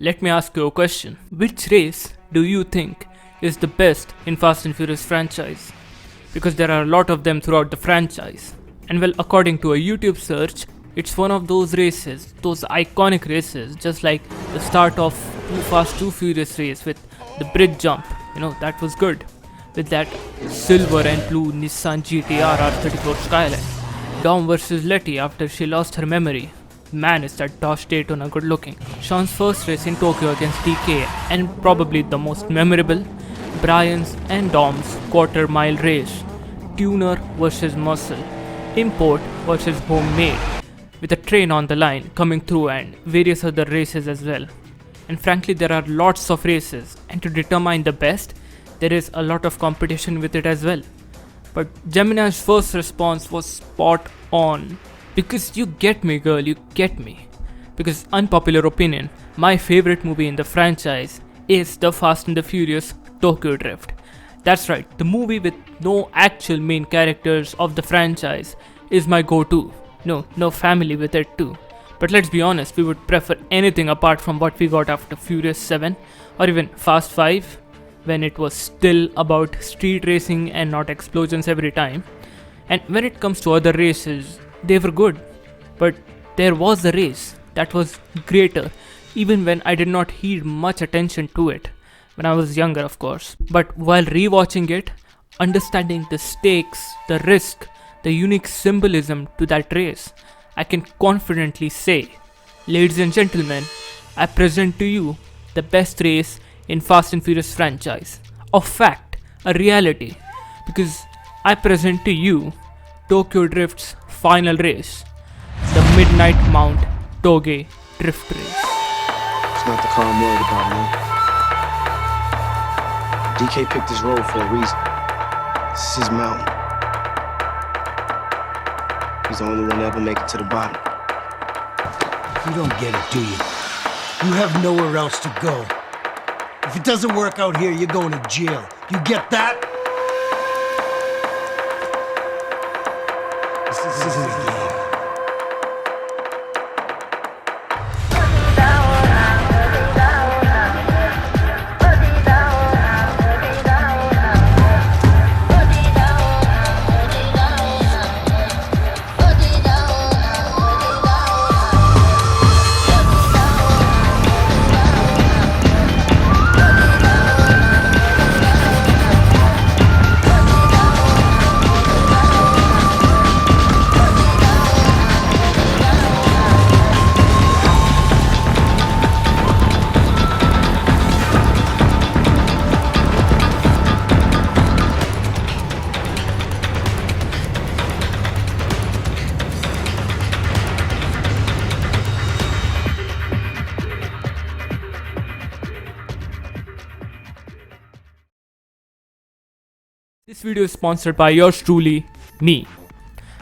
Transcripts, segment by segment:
Let me ask you a question. Which race do you think is the best in Fast and Furious franchise? Because there are a lot of them throughout the franchise. And well, according to a YouTube search, it's one of those races, those iconic races, just like the start of Too Fast Too Furious race with the bridge jump. That was good. With that silver and blue Nissan GT-R R34 Skyline. Dom versus Letty after she lost her memory. Man, is that Dodge Daytona good looking. Sean's first race in Tokyo against DK, and probably the most memorable, Brian's and Dom's quarter mile race. Tuner versus muscle. Import versus homemade. With a train on the line coming through and various other races as well. And frankly, there are lots of races, and to determine the best, there is a lot of competition with it as well. But Gemini's first response was spot on. Because you get me, girl, you get me. Because unpopular opinion, my favorite movie in the franchise is The Fast and the Furious Tokyo Drift. That's right, the movie with no actual main characters of the franchise is my go-to. No family with it too. But let's be honest, we would prefer anything apart from what we got after Furious 7 or even Fast 5, when it was still about street racing and not explosions every time. And when it comes to other races, they were good, but there was a race that was greater, even when I did not heed much attention to it, when I was younger of course. But while rewatching it, understanding the stakes, the risk, the unique symbolism to that race, I can confidently say, ladies and gentlemen, I present to you the best race in Fast and Furious franchise. A fact, a reality, because I present to you Tokyo Drift's final race, the Midnight Mount Toge Drift Race. It's not the car I'm worried about, man. DK picked this road for a reason. This is his mountain. He's the only one to ever make it to the bottom. You don't get it, do you? You have nowhere else to go. If it doesn't work out here, you're going to jail. You get that? This isn't a game. This video is sponsored by yours truly, me.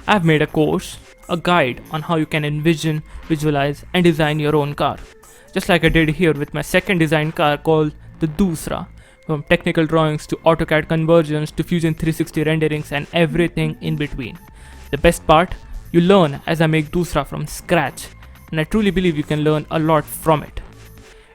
I've made a course, a guide on how you can envision, visualize and design your own car. Just like I did here with my second design car called the Dusra. From technical drawings to AutoCAD conversions to Fusion 360 renderings and everything in between. The best part, you learn as I make Dusra from scratch, and I truly believe you can learn a lot from it.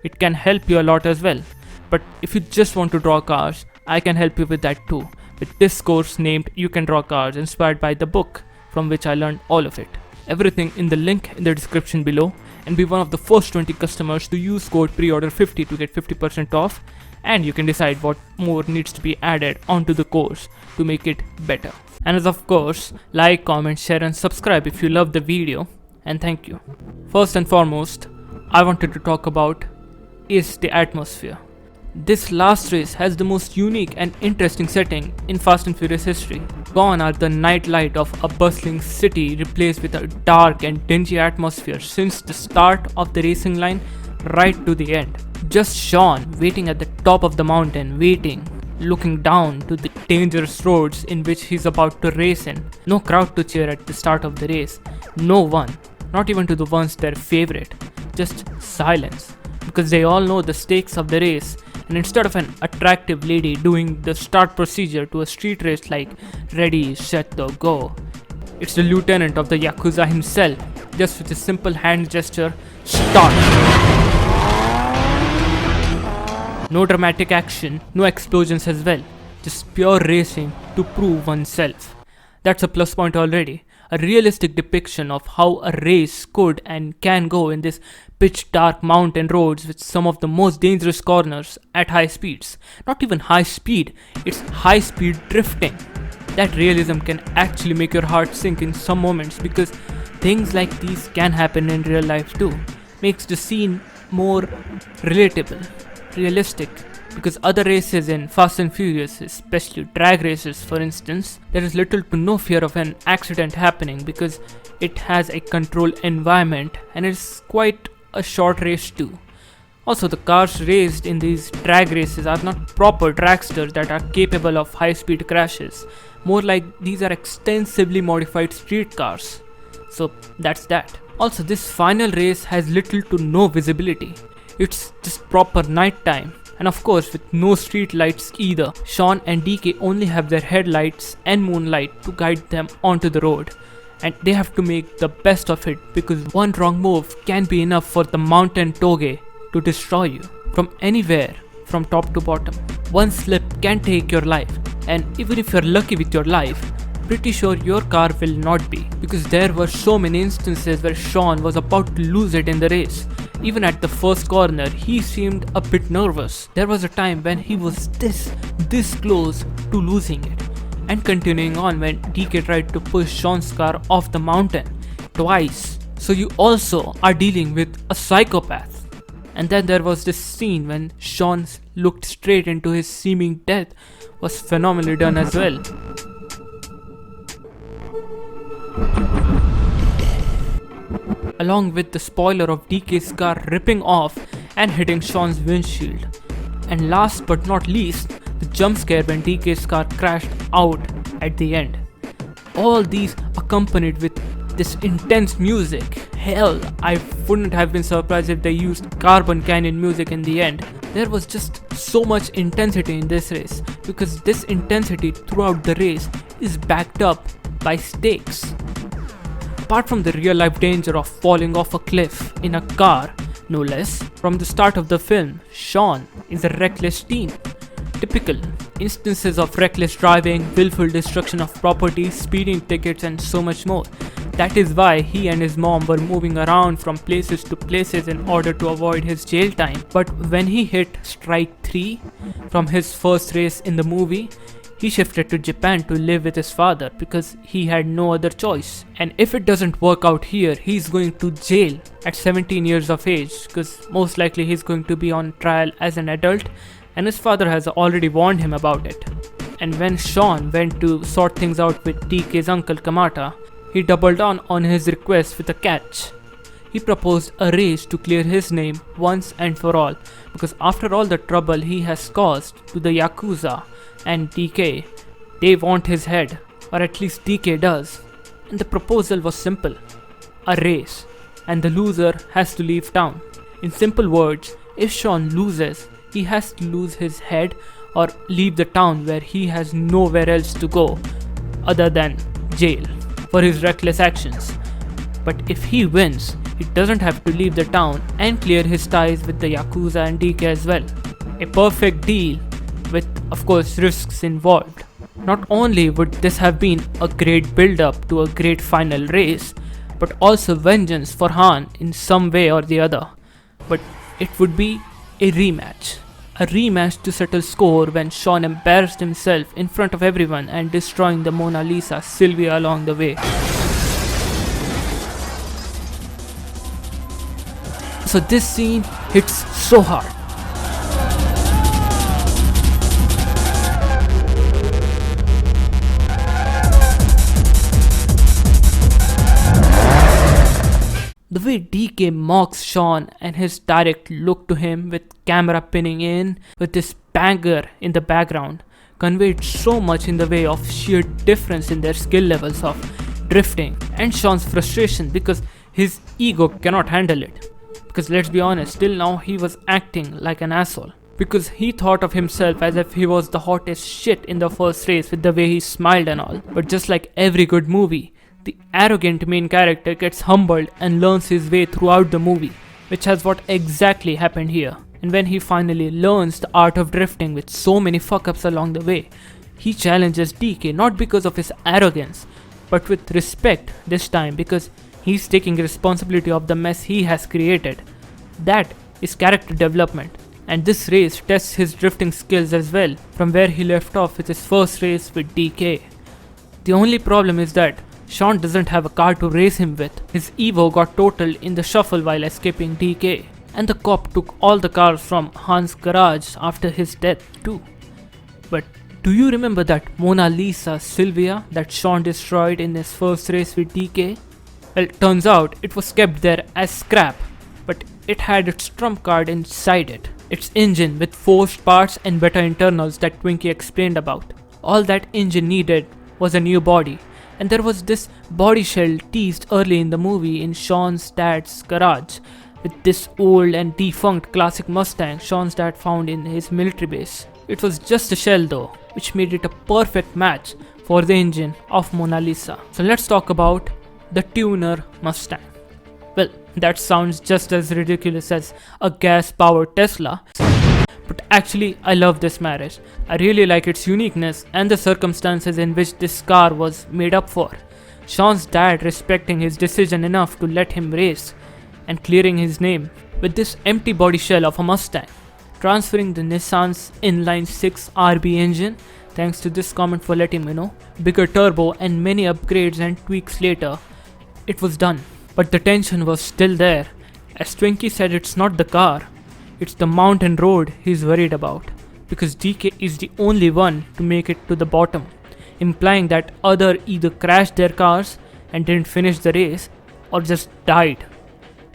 It can help you a lot as well, but if you just want to draw cars, I can help you with that too, with this course named You Can Draw Cars, inspired by the book from which I learned all of it. Everything in the link in the description below, and be one of the first 20 customers to use code PREORDER50 to get 50% off, and you can decide what more needs to be added onto the course to make it better. And as of course, like, comment, share and subscribe if you love the video, and thank you. First and foremost, I wanted to talk about is the atmosphere. This last race has the most unique and interesting setting in Fast and Furious history. Gone are the night light of a bustling city replaced with a dark and dingy atmosphere since the start of the racing line right to the end. Just Sean waiting at the top of the mountain, looking down to the dangerous roads in which he's about to race in. No crowd to cheer at the start of the race. No one, not even to the ones their favorite. Just silence, because they all know the stakes of the race. And instead of an attractive lady doing the start procedure to a street race like ready, set, go, it's the lieutenant of the Yakuza himself, just with a simple hand gesture, start. No dramatic action, no explosions as well. Just pure racing to prove oneself. That's a plus point already. A realistic depiction of how a race could and can go in this pitch dark mountain roads with some of the most dangerous corners at high speeds. Not even high speed, it's high speed drifting. That realism can actually make your heart sink in some moments because things like these can happen in real life too. Makes the scene more relatable, realistic. Because other races in Fast and Furious, especially drag races for instance, there is little to no fear of an accident happening because it has a controlled environment and it's quite a short race too. Also, the cars raced in these drag races are not proper dragsters that are capable of high speed crashes. More like these are extensively modified street cars. So that's that. Also, this final race has little to no visibility. It's just proper night time. And of course with no street lights either. Sean and DK only have their headlights and moonlight to guide them onto the road. And they have to make the best of it because one wrong move can be enough for the mountain Toge to destroy you. From anywhere, from top to bottom. One slip can take your life. And even if you're lucky with your life, pretty sure your car will not be. Because there were so many instances where Sean was about to lose it in the race. Even at the first corner, he seemed a bit nervous. There was a time when he was this close to losing it. And continuing on when DK tried to push Sean's car off the mountain twice. So you also are dealing with a psychopath. And then there was this scene when Sean looked straight into his seeming death. Was phenomenally done as well. Along with the spoiler of DK's car ripping off and hitting Sean's windshield. And last but not least, the jump scare when DK's car crashed out at the end. All these accompanied with this intense music. Hell, I wouldn't have been surprised if they used Carbon Canyon music in the end. There was just so much intensity in this race because this intensity throughout the race is backed up by stakes. Apart from the real life danger of falling off a cliff in a car, no less, from the start of the film, Sean is a reckless teen. Typical instances of reckless driving, willful destruction of property, speeding tickets and so much more. That is why he and his mom were moving around from places to places in order to avoid his jail time. But when he hit strike 3 from his first race in the movie, he shifted to Japan to live with his father because he had no other choice. And if it doesn't work out here, he's going to jail at 17 years of age because most likely he's going to be on trial as an adult and his father has already warned him about it. And when Sean went to sort things out with DK's uncle Kamata, he doubled down on his request with a catch. He proposed a race to clear his name once and for all because after all the trouble he has caused to the Yakuza and DK, they want his head, or at least DK does. And the proposal was simple, a race, and the loser has to leave town. In simple words, if Sean loses, he has to lose his head or leave the town where he has nowhere else to go other than jail for his reckless actions. But if he wins, he doesn't have to leave the town and clear his ties with the Yakuza and DK as well. A perfect deal with, of course, risks involved. Not only would this have been a great build-up to a great final race, but also vengeance for Han in some way or the other. But it would be a rematch. A rematch to settle score when Sean embarrassed himself in front of everyone and destroying the Mona Lisa Sylvia along the way. So this scene hits so hard. The way DK mocks Sean and his direct look to him with camera pinning in with this banger in the background conveyed so much in the way of sheer difference in their skill levels of drifting and Sean's frustration because his ego cannot handle it. Because let's be honest, till now he was acting like an asshole. Because he thought of himself as if he was the hottest shit in the first race with the way he smiled and all. But just like every good movie, the arrogant main character gets humbled and learns his way throughout the movie, which has what exactly happened here. And when he finally learns the art of drifting with so many fuck-ups along the way, he challenges DK not because of his arrogance, but with respect this time because he's taking responsibility of the mess he has created. That is character development, and this race tests his drifting skills as well from where he left off with his first race with DK. The only problem is that Sean doesn't have a car to race him with. His Evo got totaled in the shuffle while escaping DK, and the cop took all the cars from Han's garage after his death too. But do you remember that Mona Lisa Silvia that Sean destroyed in his first race with DK? Well, it turns out it was kept there as scrap, but it had its trump card inside it. Its engine with forged parts and better internals that Twinkie explained about. All that engine needed was a new body, and there was this body shell teased early in the movie in Sean's dad's garage with this old and defunct classic Mustang Sean's dad found in his military base. It was just a shell though, which made it a perfect match for the engine of Mona Lisa. So let's talk about the tuner Mustang. Well, that sounds just as ridiculous as a gas-powered Tesla, but actually I love this marriage. I really like its uniqueness and the circumstances in which this car was made up for. Sean's dad respecting his decision enough to let him race and clearing his name with this empty body shell of a Mustang, transferring the Nissan's inline-6 RB engine. Thanks to this comment for letting me know. Bigger turbo and many upgrades and tweaks later, it was done. But the tension was still there. As Twinkie said, it's not the car, it's the mountain road he's worried about, because DK is the only one to make it to the bottom, implying that other either crashed their cars and didn't finish the race or just died.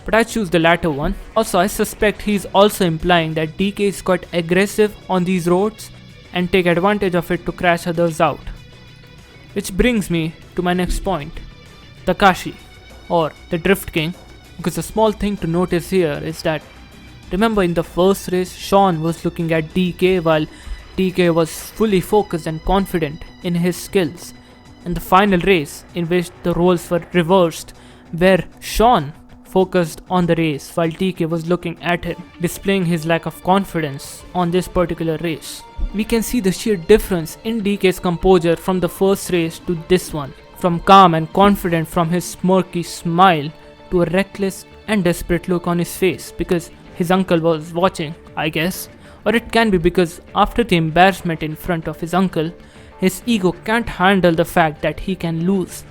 But I choose the latter one. Also, I suspect he's also implying that DK is quite aggressive on these roads and take advantage of it to crash others out. Which brings me to my next point, Takashi, or the Drift King, because a small thing to notice here is that, remember in the first race, Sean was looking at DK while DK was fully focused and confident in his skills. And the final race, in which the roles were reversed, where Sean focused on the race while DK was looking at him, displaying his lack of confidence on this particular race. We can see the sheer difference in DK's composure from the first race to this one. From calm and confident from his smirky smile to a reckless and desperate look on his face because his uncle was watching, I guess. Or it can be because after the embarrassment in front of his uncle, his ego can't handle the fact that he can lose.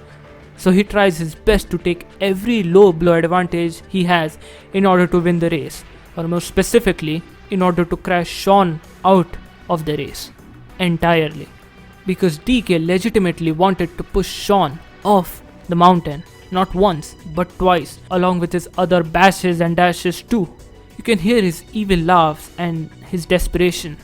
So he tries his best to take every low blow advantage he has in order to win the race, or more specifically, in order to crash Sean out of the race entirely. Because DK legitimately wanted to push Sean off the mountain, not once but twice, along with his other bashes and dashes too. You can hear his evil laughs and his desperation.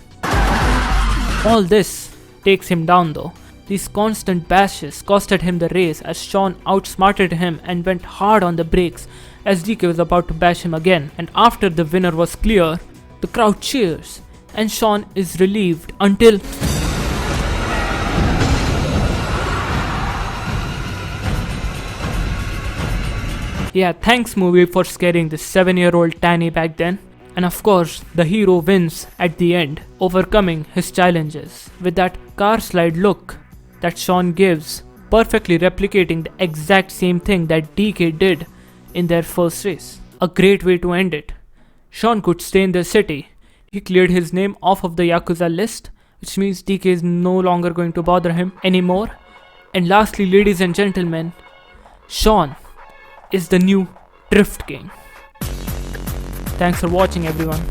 All this takes him down though. These constant bashes costed him the race as Sean outsmarted him and went hard on the brakes as DK was about to bash him again. And after the winner was clear, the crowd cheers and Sean is relieved until yeah, thanks movie for scaring this 7-year-old Tanny back then. And of course, the hero wins at the end, overcoming his challenges with that car slide look that Sean gives, perfectly replicating the exact same thing that DK did in their first race. A great way to end it. Sean could stay in the city. He cleared his name off of the Yakuza list, which means DK is no longer going to bother him anymore. And lastly, ladies and gentlemen, Sean is the new Drift King. Thanks for watching everyone.